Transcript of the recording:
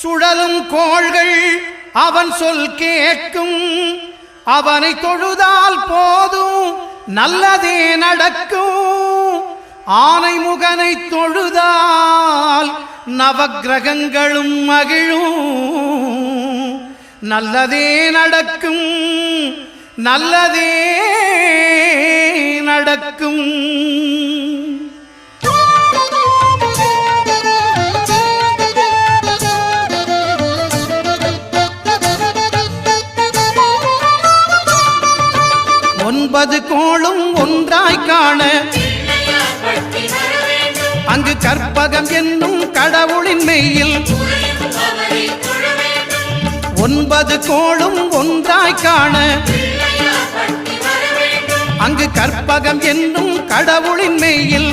சுழலும் கோள்கள் அவன் சொல் கேட்கும். அவனை தொழுதால் போதும் நல்லதே நடக்கும். ஆனை முகனை தொழுதால் நவக்கிரகங்களும் மகிழும். நல்லதே நடக்கும், நல்லதே நடக்கும். ஒன்பது கோளும் ஒன்றாய் காண அங்கு கற்பகம் என்னும் கடவுளின் மெய்யில். ஒன்பது கோளும் ஒன்றாய் காண அங்கு கற்பகம் என்னும் கடவுளின் மெய்யில்.